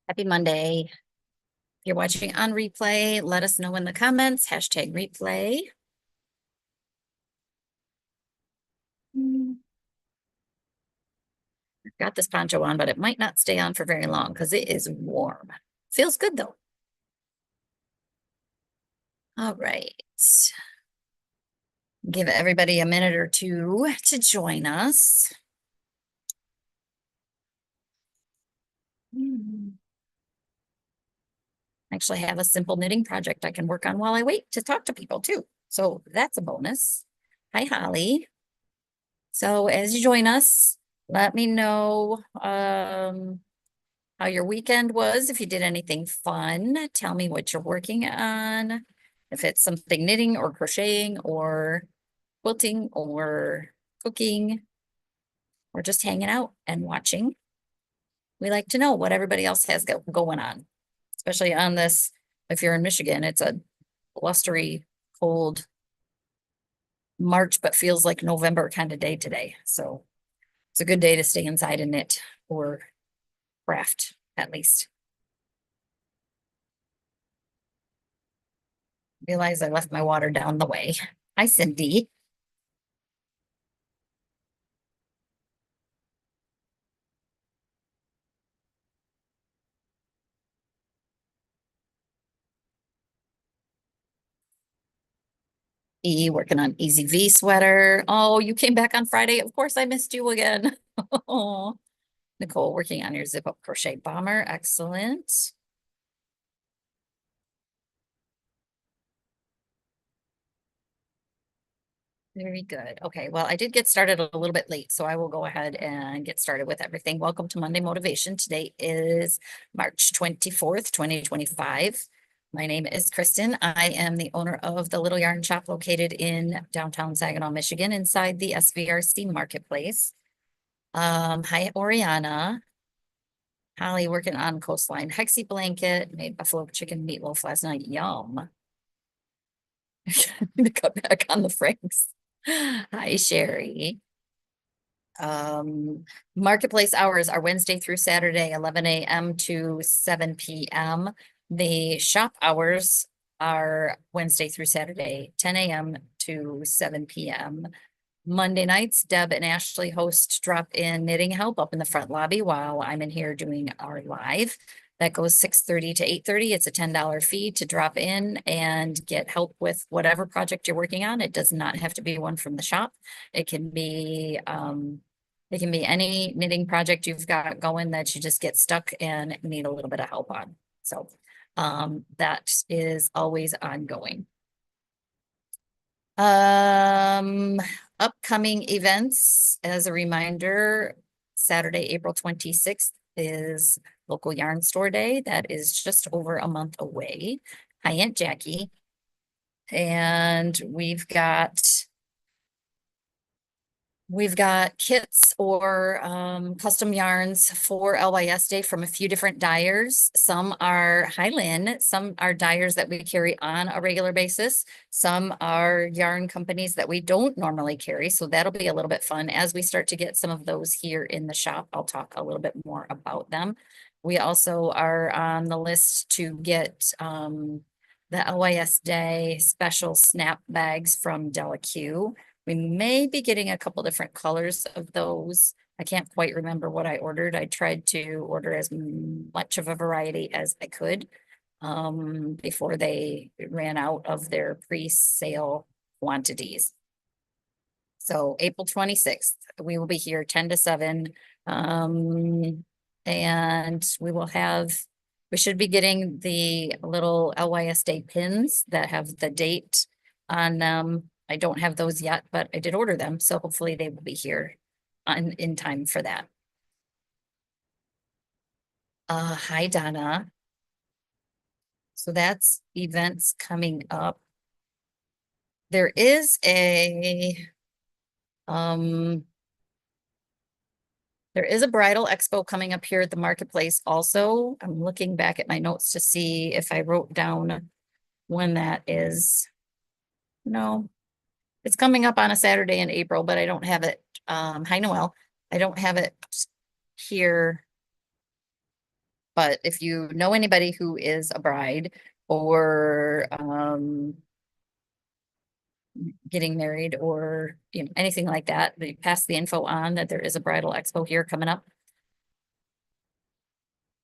Happy Monday. If you're watching on replay, let us know in the comments, hashtag replay. I've got this poncho on, but it might not stay on for very long because it is warm. Feels good though. All right. Give everybody a minute or two to join us. Actually have a simple knitting project I can work on while I wait to talk to people too. So that's a bonus. Hi, Holly. So as you join us, let me know how your weekend was, if you did anything fun. Tell me what you're working on. If it's something knitting or crocheting or quilting or cooking or just hanging out and watching. We like to know what everybody else has going on, especially on this. If you're in Michigan, it's a blustery, cold March, but feels like November kind of day today. So it's a good day to stay inside and knit or craft at least. Realize I left my water down the way. Hi, Cindy. E working on Easy V sweater. Oh, you came back on Friday. Of course, I missed you again. Oh, Nicole working on your zip up crochet bomber. Excellent. Very good. Okay, well, I did get started a little bit late, so I will go ahead and get started with everything. Welcome to Monday Motivation. Today is March 24th, 2025. My name is Kristen. I am the owner of the Little Yarn Shop located in downtown Saginaw, Michigan, inside the SVRC Marketplace. Hi, Oriana. Holly working on Coastline Hexie Blanket, made buffalo chicken meatloaf last night. Yum. To cut back on the franks. Hi, Sherry. Um, Marketplace hours are Wednesday through Saturday, 11 a.m. to 7 p.m. The shop hours are Wednesday through Saturday, 10 a.m. to 7 p.m. Monday nights, Deb and Ashley host drop-in knitting help up in the front lobby while I'm in here doing our live. That goes 6:30 to 8:30. It's a $10 fee to drop in and get help with whatever project you're working on. It does not have to be one from the shop. It can be any knitting project you've got going that you just get stuck and need a little bit of help on. So that is always ongoing. Um, Upcoming events, as a reminder, Saturday, April 26th is local yarn store day. That is just over a month away. Hi, Aunt Jackie. And we've got kits or custom yarns for LYS Day from a few different dyers. Some are Highland, some are dyers that we carry on a regular basis. Some are yarn companies that we don't normally carry. So that'll be a little bit fun as we start to get some of those here in the shop. I'll talk a little bit more about them. We also are on the list to get the LYS Day special snap bags from DelaQ. We may be getting a couple different colors of those. I can't quite remember what I ordered. I tried to order as much of a variety as I could before they ran out of their pre-sale quantities. So April 26th, we will be here 10 to 7. And we should be getting the little LYS Day pins that have the date on them. I don't have those yet, but I did order them, so hopefully they will be here in time for that. Hi, Donna. So that's events coming up. There is um there is a bridal expo coming up here at the marketplace also. I'm looking back at my notes to see if I wrote down when that is. No, it's coming up on a Saturday in April, but I don't have it. Hi, Noel. I don't have it here. But if you know anybody who is a bride or getting married or anything like that, they pass the info on that there is a bridal expo here coming up.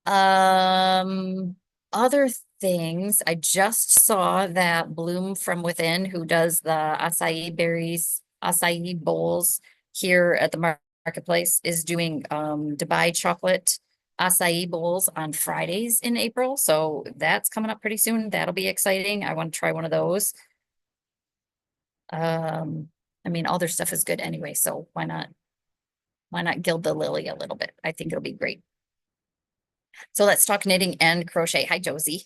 Um, Other things, I just saw that Bloom from Within, who does the acai berries, acai bowls here at the marketplace, is doing Dubai chocolate acai bowls on Fridays in April. So that's coming up pretty soon. That'll be exciting. I want to try one of those. Um, I mean, all their stuff is good anyway, so why not gild the lily a little bit? I think it'll be great. So let's talk knitting and crochet. Hi, Josie.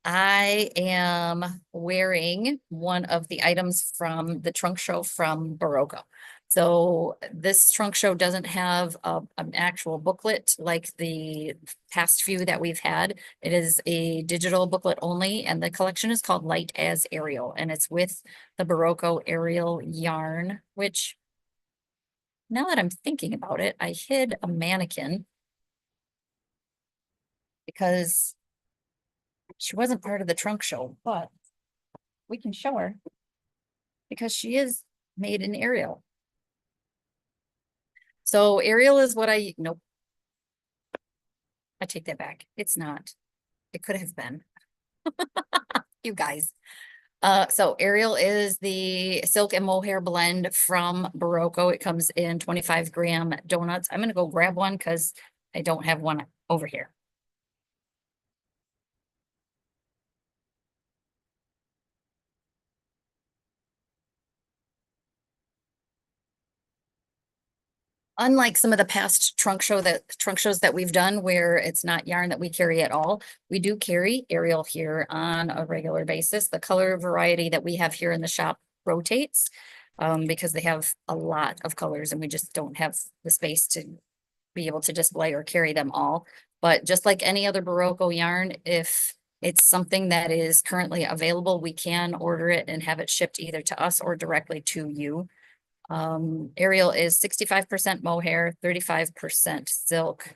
I am wearing one of the items from the trunk show from Barocco. So this trunk show doesn't have an actual booklet like the past few that we've had. It is a digital booklet only, and the collection is called Light as Ariel, and it's with the Barocco Ariel yarn, which now that I'm thinking about it, I hid a mannequin because she wasn't part of the trunk show, but we can show her because she is made in Ariel. So Ariel is what nope, I take that back. It's not. It could have been. You guys. So Ariel is the silk and mohair blend from Barocco. It comes in 25-gram donuts. I'm gonna go grab one because I don't have one over here. Unlike some of the past trunk shows that we've done where it's not yarn that we carry at all, we do carry Ariel here on a regular basis. The color variety that we have here in the shop rotates because they have a lot of colors and we just don't have the space to be able to display or carry them all. But just like any other Barocco yarn, if it's something that is currently available, we can order it and have it shipped either to us or directly to you. Ariel is 65% mohair, 35% silk,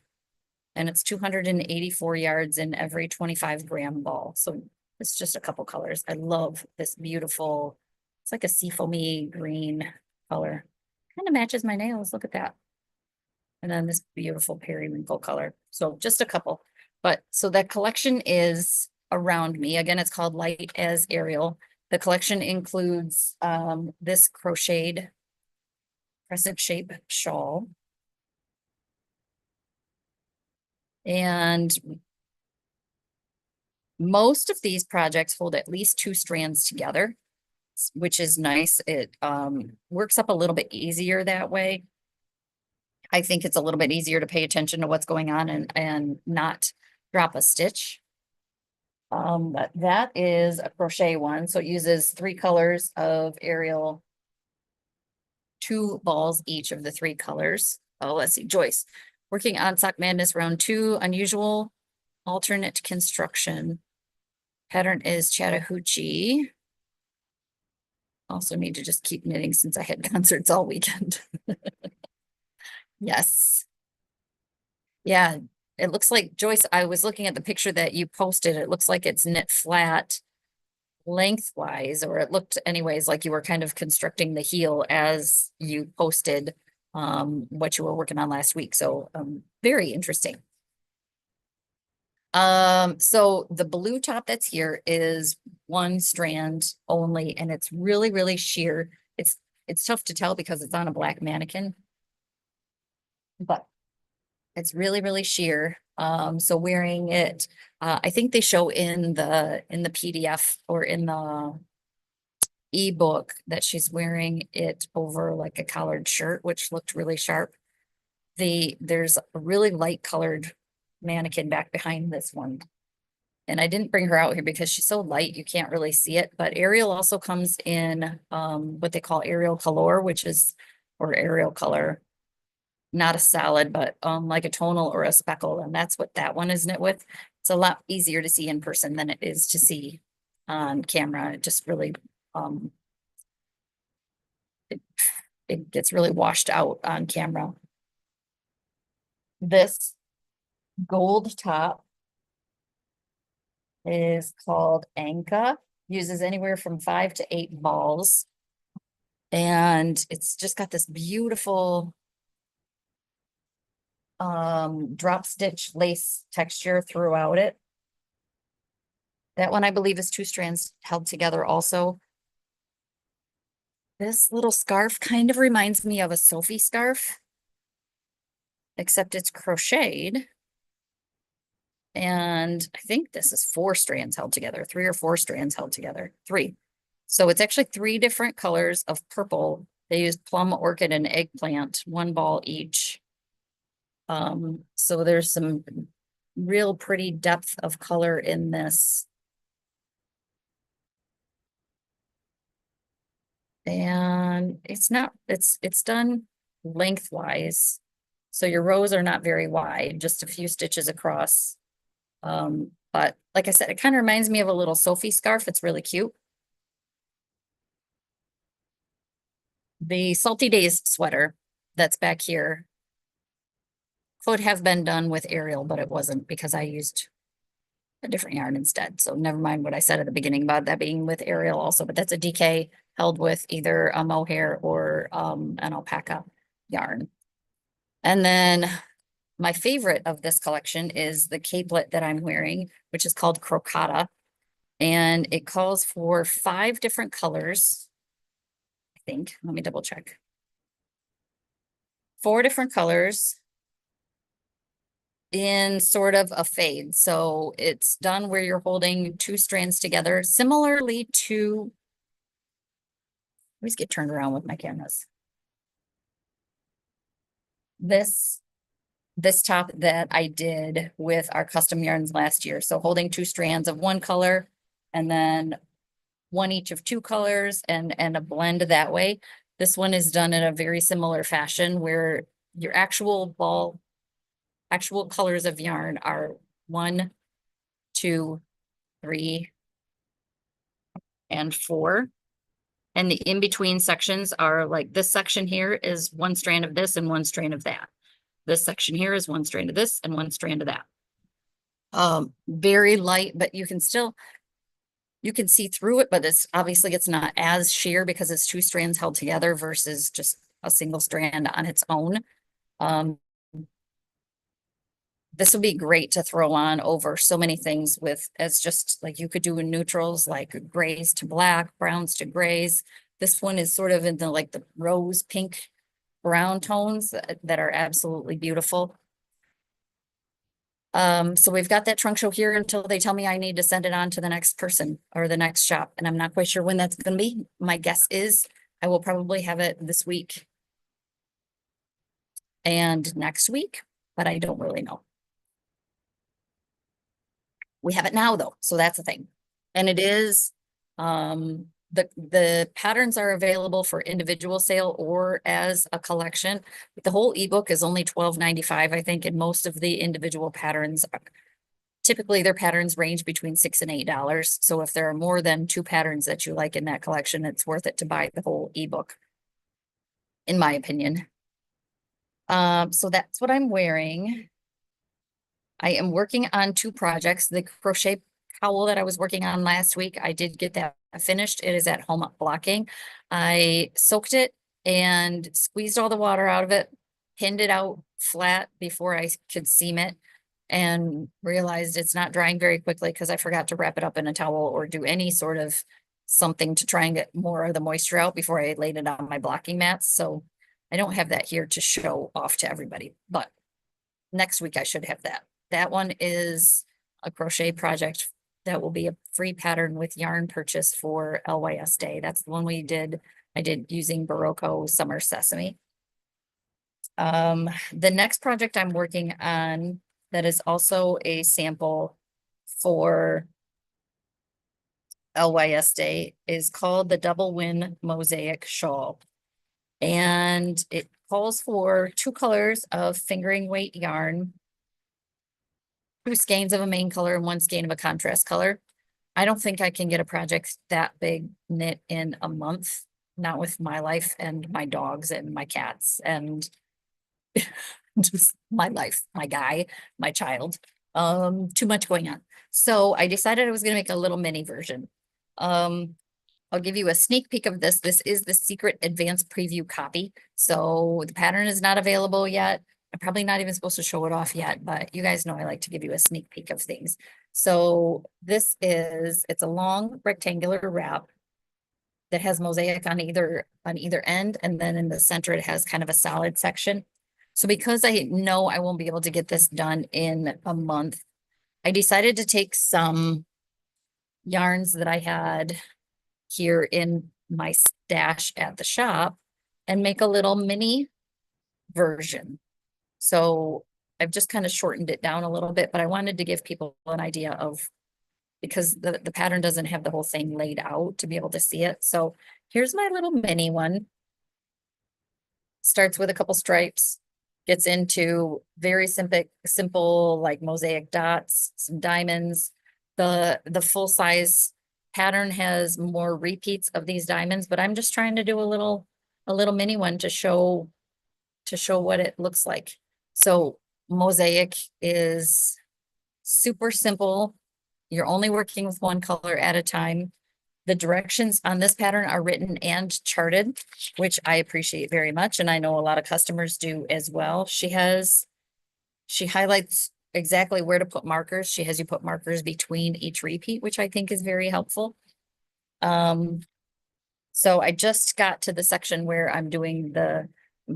and it's 284 yards in every 25-gram ball. So it's just a couple colors. I love this beautiful, it's like a seafoamy green color. Kind of matches my nails. Look at that. And then this beautiful periwinkle color. So just a couple. But so that collection is around me. Again, it's called Light as Ariel. The collection includes this crocheted crescent shape shawl. And most of these projects hold at least 2 strands together, which is nice. It works up a little bit easier that way. I think it's a little bit easier to pay attention to what's going on and not drop a stitch. But that is a crochet one. So it uses 3 colors of Ariel, 2 balls each of the 3 colors. Oh, let's see, Joyce. Working on Sock Madness round 2, unusual alternate construction. Pattern is Chattahoochee. Also need to just keep knitting since I had concerts all weekend. Yes. Yeah, it looks like, Joyce, I was looking at the picture that you posted. It looks like it's knit flat lengthwise, or it looked anyways like you were kind of constructing the heel as you posted what you were working on last week. So very interesting. So the blue top that's here is 1 strand only, and it's really, really sheer. It's tough to tell because it's on a black mannequin, but it's really, really sheer. So wearing it, I think they show in the PDF or in the ebook that she's wearing it over like a collared shirt, which looked really sharp. There's a really light colored mannequin back behind this one. And I didn't bring her out here because she's so light, you can't really see it. But Ariel also comes in what they call Ariel Color, which is, or Ariel Color, not a solid, but like a tonal or a speckle. And that's what that one is knit with. It's a lot easier to see in person than it is to see on camera. It just really, it, it gets really washed out on camera. This gold top is called Anka, uses anywhere from 5 to 8 balls. And it's just got this beautiful drop stitch lace texture throughout it. That one I believe is 2 strands held together also. This little scarf kind of reminds me of a Sophie scarf, except it's crocheted. And I think this is 4 strands held together, 3 or 4 strands held together, 3. So it's actually 3 different colors of purple. They use plum, orchid, and eggplant, 1 ball each. So there's some real pretty depth of color in this. And it's done lengthwise. So your rows are not very wide, just a few stitches across. But like I said, it kind of reminds me of a little Sophie scarf. It's really cute. The Salty Days sweater that's back here could have been done with Ariel, but it wasn't because I used a different yarn instead. So never mind what I said at the beginning about that being with Ariel also, but that's a DK held with either a mohair or an alpaca yarn. And then my favorite of this collection is the capelet that I'm wearing, which is called Crocata. And it calls for 5 different colors, I think. Let me double check. 4 different colors in sort of a fade. So it's done where you're holding 2 strands together, similarly to, always get turned around with my cameras. This top that I did with our custom yarns last year. So holding 2 strands of one color and then one each of 2 colors and a blend that way. This one is done in a very similar fashion where your actual colors of yarn are 1, 2, 3, and 4. And the in-between sections are like this section here is 1 strand of this and 1 strand of that. This section here is 1 strand of this and 1 strand of that. Very light, but you can see through it, but it's not as sheer because it's 2 strands held together versus just a single strand on its own. This would be great to throw on over so many things as just like you could do in neutrals, like grays to black, browns to grays. This one is sort of in the rose pink brown tones that are absolutely beautiful. So we've got that trunk show here until they tell me I need to send it on to the next person or the next shop. And I'm not quite sure when that's going to be. My guess is I will probably have it this week and next week, but I don't really know. We have it now though, so that's the thing. And it is, the patterns are available for individual sale or as a collection. The whole ebook is only $12.95, I think, and most of the individual patterns typically their patterns range between $6 and $8. So if there are more than 2 patterns that you like in that collection, it's worth it to buy the whole ebook, in my opinion. So that's what I'm wearing. I am working on 2 projects. The crochet cowl that I was working on last week, I did get that finished. It is at home blocking. I soaked it and squeezed all the water out of it, pinned it out flat before I could seam it, and realized it's not drying very quickly because I forgot to wrap it up in a towel or do any sort of something to try and get more of the moisture out before I laid it on my blocking mats. So I don't have that here to show off to everybody, but next week I should have that. That one is a crochet project that will be a free pattern with yarn purchase for LYS Day. That's the one I did using Barocco Summer Sesame. The next project I'm working on that is also a sample for LYS Day is called the Double Win Mosaic Shawl. And it calls for 2 colors of fingering weight yarn, 2 skeins of a main color and 1 skein of a contrast color. I don't think I can get a project that big knit in a month, not with my life and my dogs and my cats and just my life, my guy, my child. Too much going on. So I decided I was going to make a little mini version. I'll give you a sneak peek of this. This is the secret advanced preview copy. So the pattern is not available yet. I'm probably not even supposed to show it off yet, but you guys know I like to give you a sneak peek of things. So it's a long rectangular wrap that has mosaic on either end, and then in the center it has kind of a solid section. So because I know I won't be able to get this done in a month, I decided to take some yarns that I had here in my stash at the shop and make a little mini version. So I've just kind of shortened it down a little bit, but I wanted to give people an idea of, because the pattern doesn't have the whole thing laid out to be able to see it. So here's my little mini one. Starts with a couple stripes, gets into very simple like mosaic dots, some diamonds. The full size pattern has more repeats of these diamonds, but I'm just trying to do a little mini one to show what it looks like. So mosaic is super simple. You're only working with one color at a time. The directions on this pattern are written and charted, which I appreciate very much. And I know a lot of customers do as well. She highlights exactly where to put markers. She has you put markers between each repeat, which I think is very helpful. So I just got to the section where I'm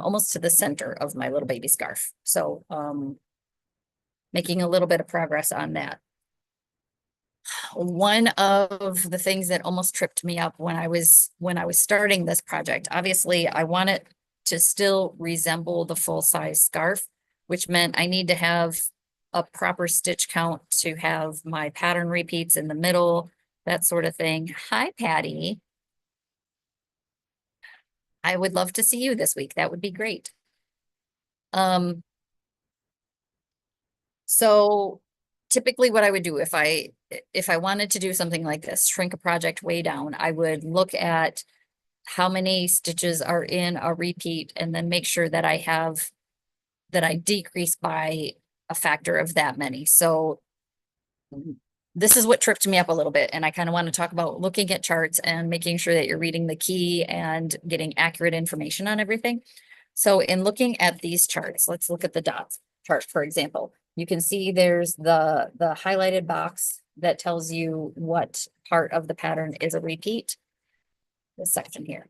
almost to the center of my little baby scarf. So, making a little bit of progress on that. One of the things that almost tripped me up when I was starting this project, obviously I want it to still resemble the full size scarf, which meant I need to have a proper stitch count to have my pattern repeats in the middle, that sort of thing. Hi, Patty. I would love to see you this week. That would be great. So typically what I would do if I wanted to do something like this, shrink a project way down, I would look at how many stitches are in a repeat and then make sure that I decrease by a factor of that many. So this is what tripped me up a little bit. And I kind of want to talk about looking at charts and making sure that you're reading the key and getting accurate information on everything. So in looking at these charts, let's look at the dots chart, for example. You can see there's the highlighted box that tells you what part of the pattern is a repeat. This section here.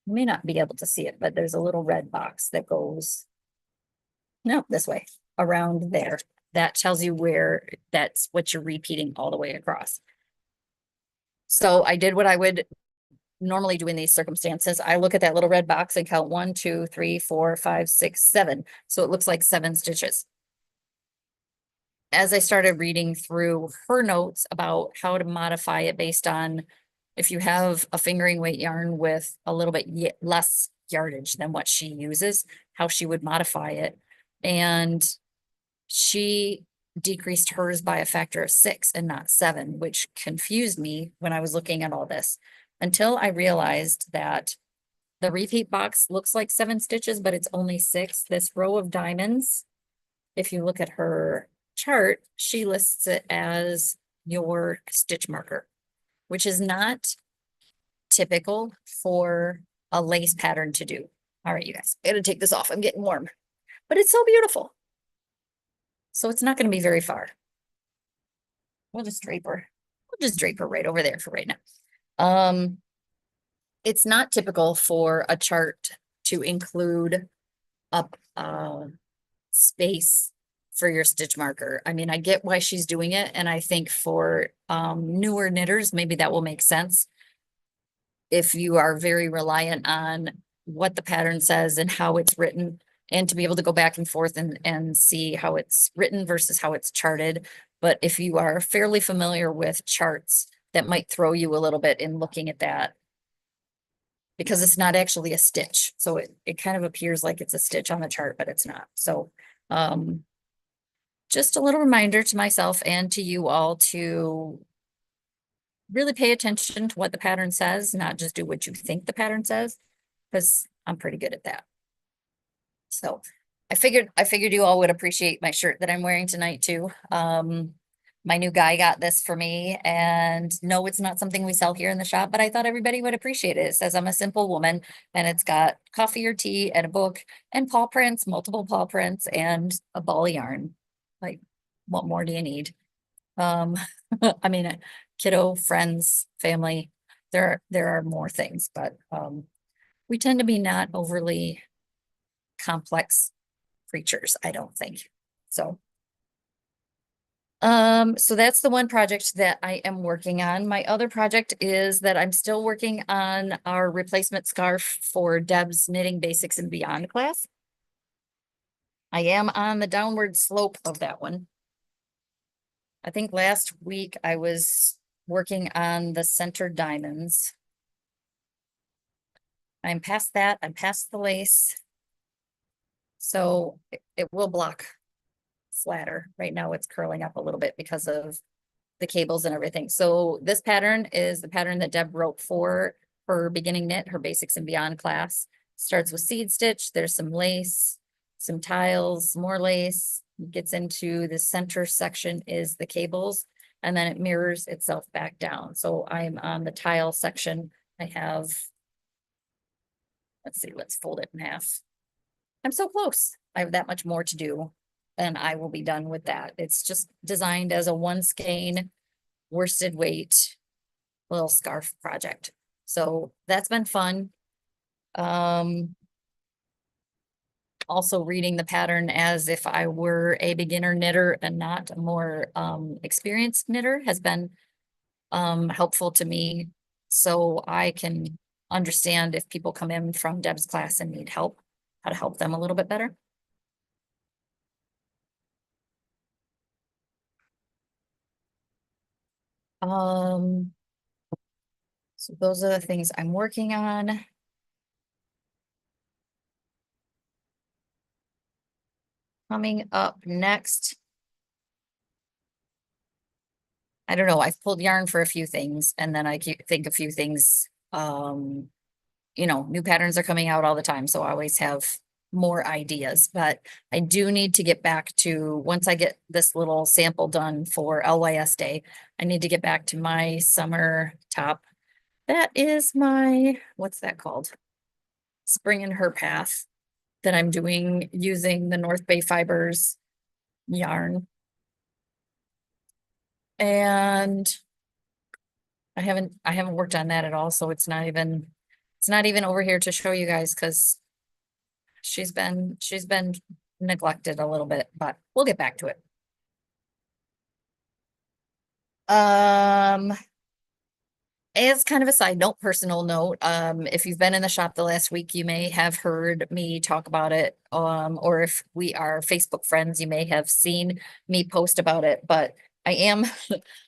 You may not be able to see it, but there's a little red box that goes, no, this way, around there. That tells you where that's what you're repeating all the way across. So I did what I would normally do in these circumstances. I look at that little red box and count 1, 2, 3, 4, 5, 6, 7. So it looks like 7 stitches. As I started reading through her notes about how to modify it based on if you have a fingering weight yarn with a little bit less yardage than what she uses, how she would modify it. And she decreased hers by a factor of 6 and not 7, which confused me when I was looking at all this, until I realized that the repeat box looks like 7 stitches, but it's only 6. This row of diamonds, if you look at her chart, she lists it as your stitch marker, which is not typical for a lace pattern to do. All right, you guys, I gotta take this off. I'm getting warm, but it's so beautiful. So it's not going to be very far. We'll just drape her. We'll just drape her right over there for right now. It's not typical for a chart to include a space for your stitch marker. I mean, I get why she's doing it, and I think for newer knitters, maybe that will make sense. If you are very reliant on what the pattern says and how it's written, and to be able to go back and forth and see how it's written versus how it's charted. But if you are fairly familiar with charts, that might throw you a little bit in looking at that, because it's not actually a stitch. So it kind of appears like it's a stitch on the chart, but it's not. So just a little reminder to myself and to you all to really pay attention to what the pattern says, not just do what you think the pattern says, because I'm pretty good at that. So I figured you all would appreciate my shirt that I'm wearing tonight too. My new guy got this for me, and no, it's not something we sell here in the shop, but I thought everybody would appreciate it. It says I'm a simple woman, and it's got coffee or tea and a book and paw prints, multiple paw prints, and a ball of yarn. Like, what more do you need? Um, I mean, kiddo, friends, family, there are more things, but we tend to be not overly complex creatures, I don't think. So, so that's the one project that I am working on. My other project is that I'm still working on our replacement scarf for Deb's Knitting Basics and Beyond class. I am on the downward slope of that one. I think last week I was working on the center diamonds. I'm past that. I'm past the lace. So it will block flatter. Right now it's curling up a little bit because of the cables and everything. So this pattern is the pattern that Deb wrote for her beginning knit, her basics and beyond class. Starts with seed stitch. There's some lace, some tiles, more lace. Gets into the center section is the cables, and then it mirrors itself back down. So I'm on the tile section. I have, let's see, let's fold it in half. I'm so close. I have that much more to do, and I will be done with that. It's just designed as a one skein worsted weight little scarf project. So that's been fun. Also reading the pattern as if I were a beginner knitter and not a more experienced knitter has been helpful to me, so I can understand if people come in from Deb's class and need help, how to help them a little bit better. Um, so those are the things I'm working on. Coming up next, I don't know, I've pulled yarn for a few things, and then I think a few things, new patterns are coming out all the time, so I always have more ideas, but I do need to get back to, once I get this little sample done for LYS Day, I need to get back to my summer top. That is my, what's that called? Spring in Her Path that I'm doing using the North Bay Fibers yarn. And I haven't worked on that at all, so it's not even over here to show you guys because she's been neglected a little bit, but we'll get back to it. Um, As kind of a side note, personal note, if you've been in the shop the last week, you may have heard me talk about it. Or if we are Facebook friends, you may have seen me post about it, but I am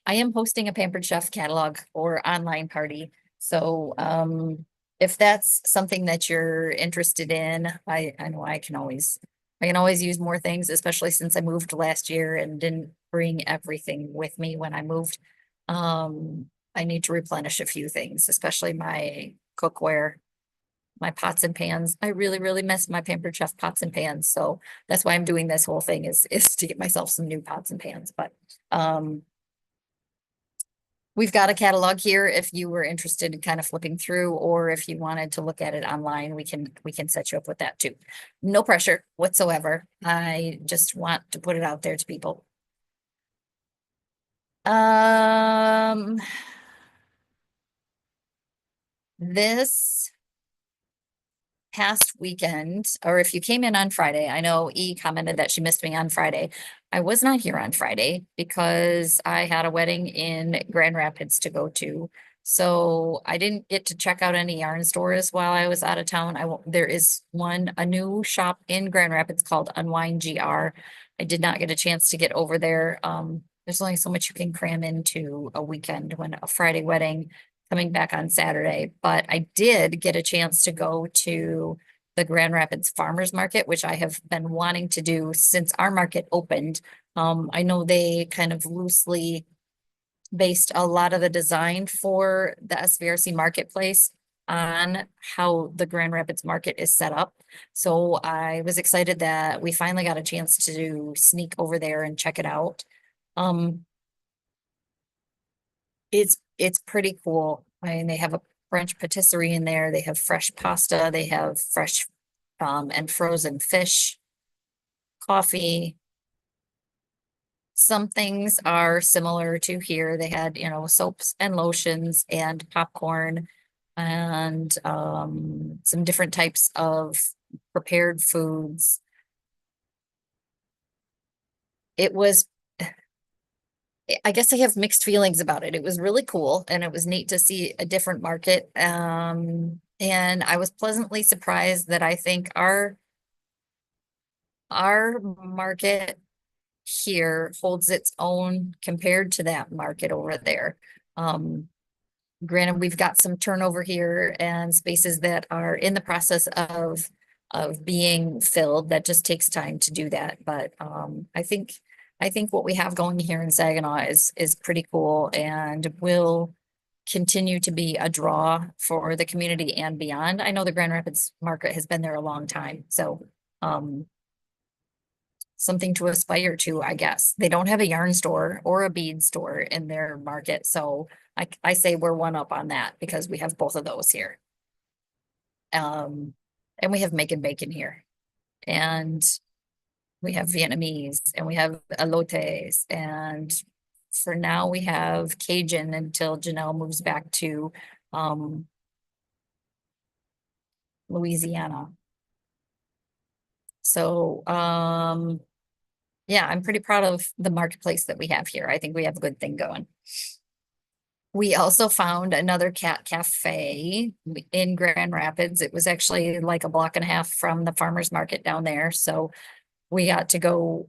I am hosting a Pampered Chef catalog or online party. So if that's something that you're interested in, I know I can always use more things, especially since I moved last year and didn't bring everything with me when I moved. I need to replenish a few things, especially my cookware, my pots and pans. I really, really miss my Pampered Chef pots and pans. So that's why I'm doing this whole thing is to get myself some new pots and pans. But we've got a catalog here if you were interested in kind of flipping through, or if you wanted to look at it online, we can set you up with that too. No pressure whatsoever. I just want to put it out there to people. Um, this past weekend, or if you came in on Friday, I know E commented that she missed me on Friday. I was not here on Friday because I had a wedding in Grand Rapids to go to. So I didn't get to check out any yarn stores while I was out of town. There is a new shop in Grand Rapids called Unwind GR. I did not get a chance to get over there. There's only so much you can cram into a weekend when a Friday wedding coming back on Saturday, but I did get a chance to go to the Grand Rapids Farmers Market, which I have been wanting to do since our market opened. I know they kind of loosely based a lot of the design for the SVRC marketplace on how the Grand Rapids market is set up. So I was excited that we finally got a chance to sneak over there and check it out. Um, it's pretty cool. I mean, they have a French patisserie in there. They have fresh pasta. They have fresh and frozen fish, coffee. Some things are similar to here. They had, soaps and lotions and popcorn and some different types of prepared foods. It was, I guess I have mixed feelings about it. It was really cool and it was neat to see a different market. And I was pleasantly surprised that I think our market here holds its own compared to that market over there. Um, Granted, we've got some turnover here and spaces that are in the process of being filled. That just takes time to do that. But I think what we have going here in Saginaw is pretty cool and will continue to be a draw for the community and beyond. I know the Grand Rapids market has been there a long time, so um something to aspire to, I guess. They don't have a yarn store or a bead store in their market, so I say we're one up on that because we have both of those here. Um, and we have Make and Bacon here, and we have Vietnamese, and we have elotes, and for now we have Cajun until Janelle moves back to um Louisiana. So yeah, I'm pretty proud of the marketplace that we have here. I think we have a good thing going. We also found another cat cafe in Grand Rapids. It was actually like a block and a half from the farmer's market down there. So we got to go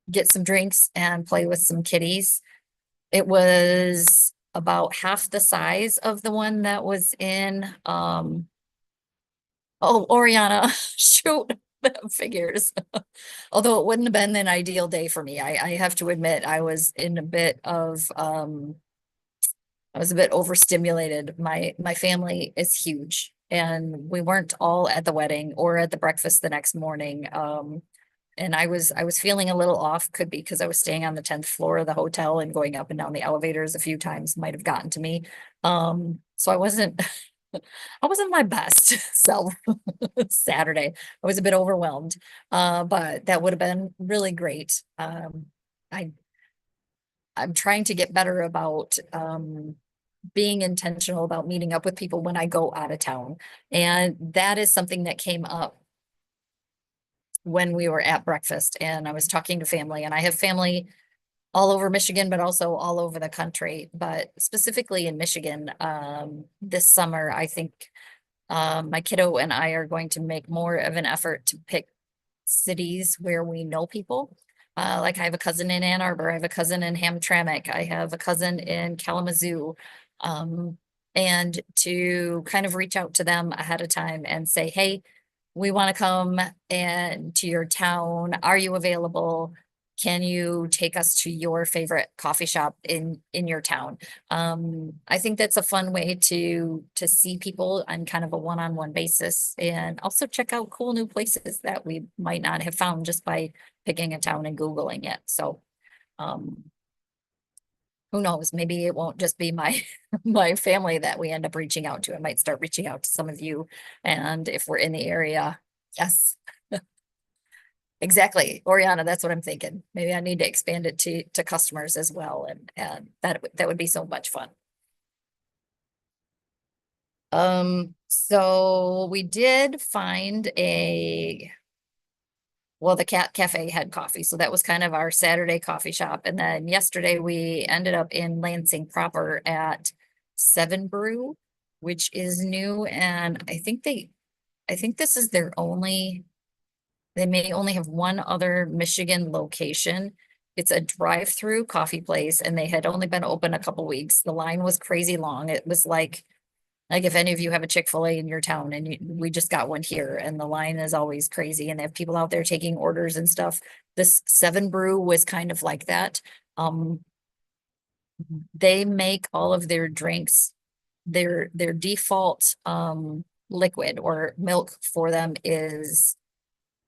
get some drinks and play with some kitties. It was about half the size of the one that was in oh, Oriana. Shoot. Figures. Although it wouldn't have been an ideal day for me. I have to admit I was in a bit of I was a bit overstimulated. My family is huge and we weren't all at the wedding or at the breakfast the next morning. And I was feeling a little off, could be because I was staying on the 10th floor of the hotel and going up and down the elevators a few times might have gotten to me. So I wasn't I wasn't my best self Saturday. I was a bit overwhelmed. But that would have been really great. I I'm trying to get better about being intentional about meeting up with people when I go out of town. And that is something that came up when we were at breakfast and I was talking to family, and I have family all over Michigan, but also all over the country. But specifically in Michigan, this summer, I think my kiddo and I are going to make more of an effort to pick cities where we know people. Like I have a cousin in Ann Arbor, I have a cousin in Hamtramck, I have a cousin in Kalamazoo. Um, and to kind of reach out to them ahead of time and say, hey, we want to come and to your town. Are you available? Can you take us to your favorite coffee shop in your town? I think that's a fun way to see people on kind of a one-on-one basis and also check out cool new places that we might not have found just by picking a town and Googling it. So um who knows? Maybe it won't just be my my family that we end up reaching out to. I might start reaching out to some of you. And if we're in the area, yes, exactly. Oriana, that's what I'm thinking. Maybe I need to expand it to customers as well. And that would be so much fun. So we did find well, the Cat Cafe had coffee, so that was kind of our Saturday coffee shop. And then yesterday we ended up in Lansing proper at Seven Brew, which is new. And I think this is their only, they may only have one other Michigan location. It's a drive-through coffee place, and they had only been open a couple weeks. The line was crazy long. It was like if any of you have a Chick-fil-A in your town and we just got one here and the line is always crazy and they have people out there taking orders and stuff. This Seven Brew was kind of like that. They make all of their drinks their default liquid or milk for them is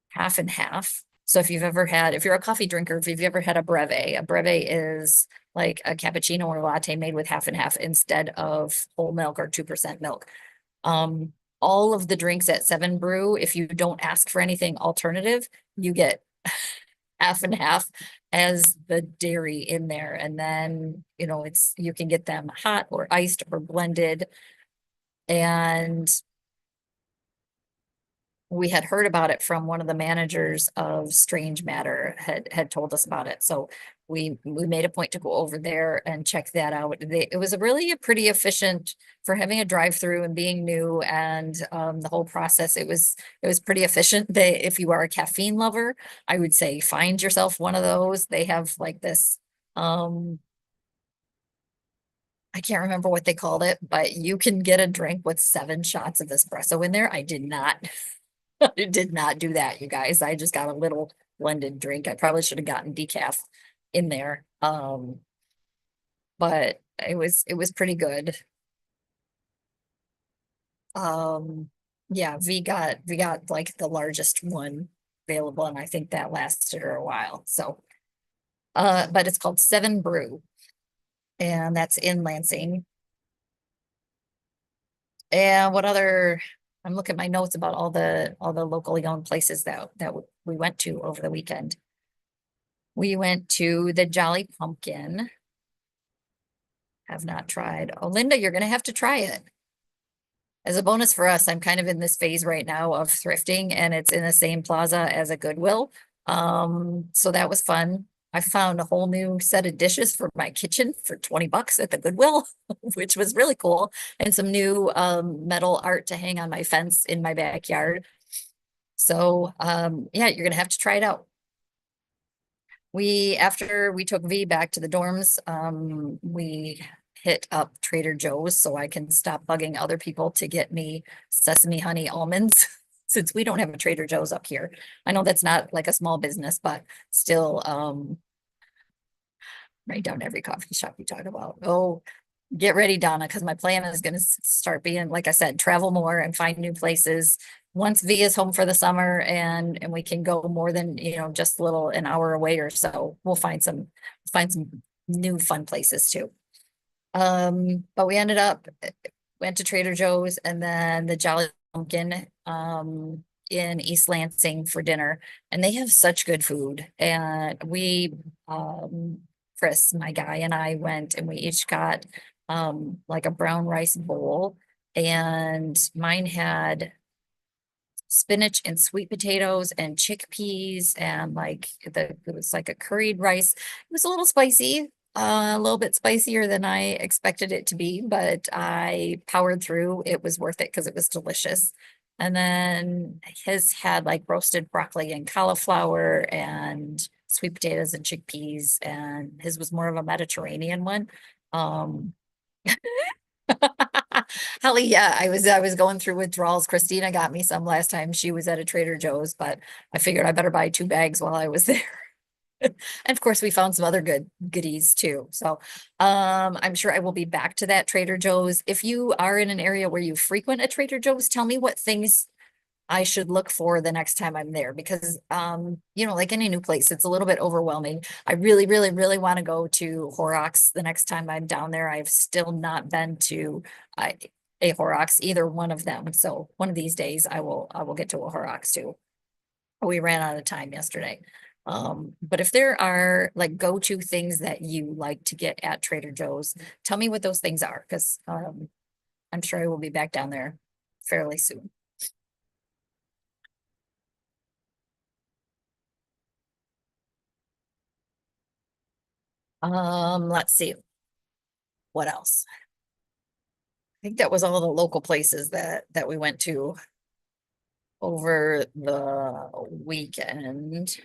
half and half. So if you're a coffee drinker, if you've ever had a breve is like a cappuccino or latte made with half and half instead of whole milk or 2% milk. Um, all of the drinks at Seven Brew, if you don't ask for anything alternative, you get half and half as the dairy in there. And then, you can get them hot or iced or blended. And we had heard about it from one of the managers of Strange Matter had told us about it. So we made a point to go over there and check that out. It was a pretty efficient for having a drive-through and being new and the whole process. It was pretty efficient. If you are a caffeine lover, I would say find yourself one of those. They have like this I can't remember what they called it, but you can get a drink with 7 shots of espresso in there. I did not I did not do that, you guys. I just got a little blended drink. I probably should have gotten decaf in there. But it was pretty good. Um, yeah, we got like the largest one available, and I think that lasted her a while. So, but it's called Seven Brew, and that's in Lansing. And what other? I'm looking at my notes about all the locally owned places that we went to over the weekend. We went to the Jolly Pumpkin. Have not tried. Oh, Linda, you're gonna have to try it. As a bonus for us, I'm kind of in this phase right now of thrifting, and it's in the same plaza as a Goodwill. So that was fun. I found a whole new set of dishes for my kitchen for 20 bucks at the Goodwill, which was really cool, and some new metal art to hang on my fence in my backyard. So yeah, you're gonna have to try it out. After we took V back to the dorms, we hit up Trader Joe's so I can stop bugging other people to get me sesame honey almonds since we don't have a Trader Joe's up here. I know that's not like a small business, but still, write down every coffee shop you talk about. Oh, get ready, Donna, because my plan is going to start being, like I said, travel more and find new places. Once V is home for the summer and we can go more than, just a little an hour away or so, we'll find some new fun places too. But we ended up went to Trader Joe's and then the Jolly Pumpkin in East Lansing for dinner, and they have such good food. And Chris, my guy, and I went and we each got like a brown rice bowl, and mine had spinach and sweet potatoes and chickpeas and it was like a curried rice. It was a little spicy, a little bit spicier than I expected it to be, but I powered through. It was worth it because it was delicious. And then his had like roasted broccoli and cauliflower and sweet potatoes and chickpeas, and his was more of a Mediterranean one. Um, Holly, yeah, I was going through withdrawals. Christina got me some last time she was at a Trader Joe's, but I figured I better buy 2 bags while I was there. And of course, we found some other goodies too. So I'm sure I will be back to that Trader Joe's. If you are in an area where you frequent a Trader Joe's, tell me what things I should look for the next time I'm there because like any new place, it's a little bit overwhelming. I really, really, really want to go to Horrocks the next time I'm down there. I've still not been to uh, a Horrocks, either one of them. So one of these days I will get to a Horrocks too. We ran out of time yesterday. But if there are like go-to things that you like to get at Trader Joe's, tell me what those things are because I'm sure I will be back down there fairly soon. Let's see. What else? I think that was all the local places that we went to over the weekend.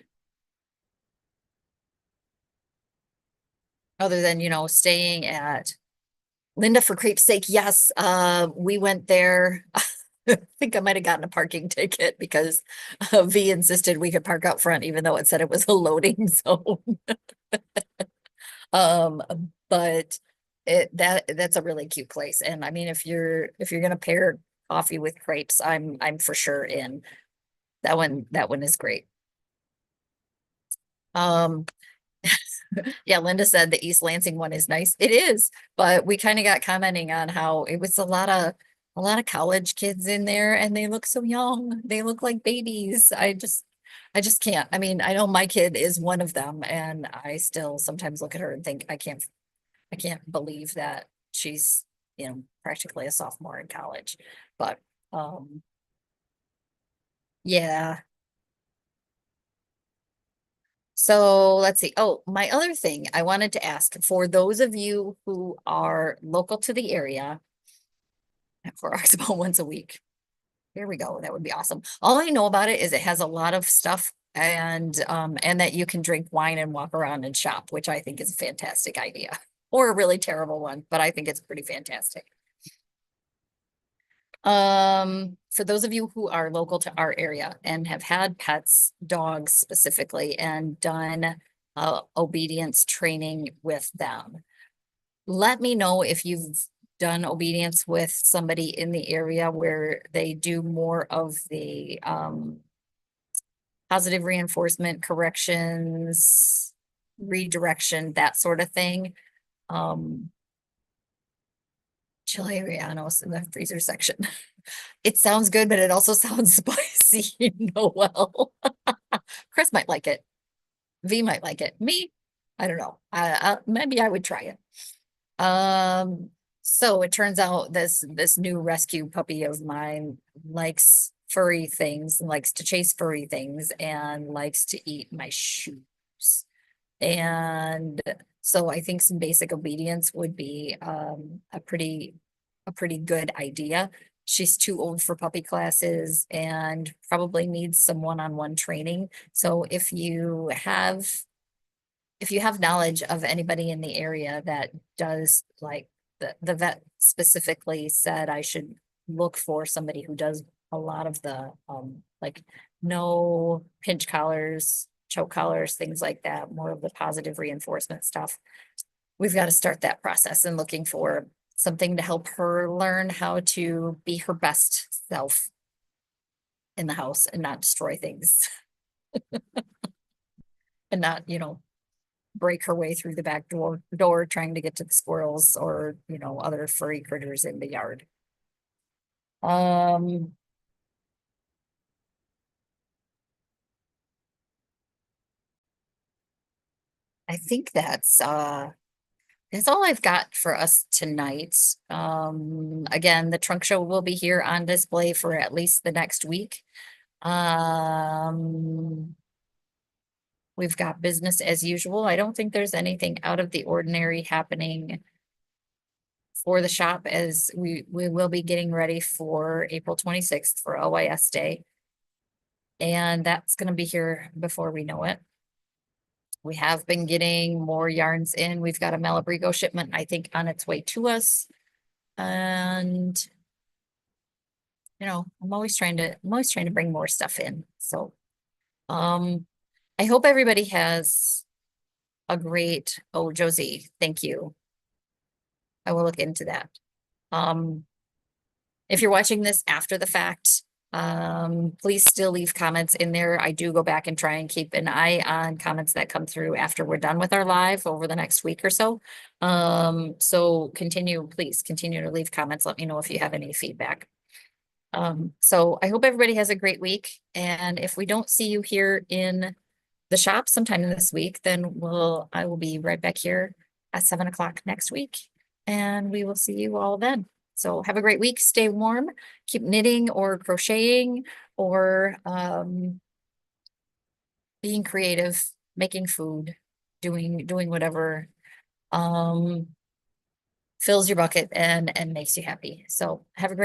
Other than, staying at Linda for creep's sake. Yes, we went there. I think I might have gotten a parking ticket because V insisted we could park out front, even though it said it was a loading zone. Um, but That's a really cute place. And I mean, if you're gonna pair coffee with crepes, I'm for sure in. That one is great. Um, yeah, Linda said the East Lansing one is nice. It is, but we kind of got commenting on how it was a lot of college kids in there and they look so young. They look like babies. I just can't. I mean, I know my kid is one of them and I still sometimes look at her and think I can't believe that she's, practically a sophomore in college. But yeah. So let's see. Oh, my other thing I wanted to ask for those of you who are local to the area for Oxbow once a week. Here we go. That would be awesome. All I know about it is it has a lot of stuff and that you can drink wine and walk around and shop, which I think is a fantastic idea. Or a really terrible one, but I think it's pretty fantastic. For those of you who are local to our area and have had pets, dogs specifically, and done obedience training with them, let me know if you've done obedience with somebody in the area where they do more of the positive reinforcement, corrections, redirection, that sort of thing. Um, Chile Arianos in the freezer section. It sounds good, but it also sounds spicy. Noel. Chris might like it. V might like it. Me, I don't know. Maybe I would try it. So it turns out this new rescue puppy of mine likes furry things, and likes to chase furry things, and likes to eat my shoes. And so I think some basic obedience would be a pretty good idea. She's too old for puppy classes and probably needs some one-on-one training. So if you have knowledge of anybody in the area that does, like, the vet specifically said I should look for somebody who does a lot of the like no pinch collars, choke collars, things like that, more of the positive reinforcement stuff. We've got to start that process and looking for something to help her learn how to be her best self in the house and not destroy things and not, break her way through the back door trying to get to the squirrels or, other furry critters in the yard. Um, I think that's all I've got for us tonight. Again, the trunk show will be here on display for at least the next week. Um, we've got business as usual. I don't think there's anything out of the ordinary happening for the shop, as we will be getting ready for April 26th for OIS Day. And that's going to be here before we know it. We have been getting more yarns in. We've got a Malabrigo shipment, I think, on its way to us. And I'm always trying to bring more stuff in. So um I hope everybody has a great, oh, Josie, thank you. I will look into that. Um, if you're watching this after the fact, please still leave comments in there. I do go back and try and keep an eye on comments that come through after we're done with our live over the next week or so. So please continue to leave comments. Let me know if you have any feedback. So I hope everybody has a great week. And if we don't see you here in the shop sometime this week, then I will be right back here at 7 o'clock next week. And we will see you all then. So have a great week. Stay warm, keep knitting or crocheting or being creative, making food, doing whatever fills your bucket and makes you happy. So have a great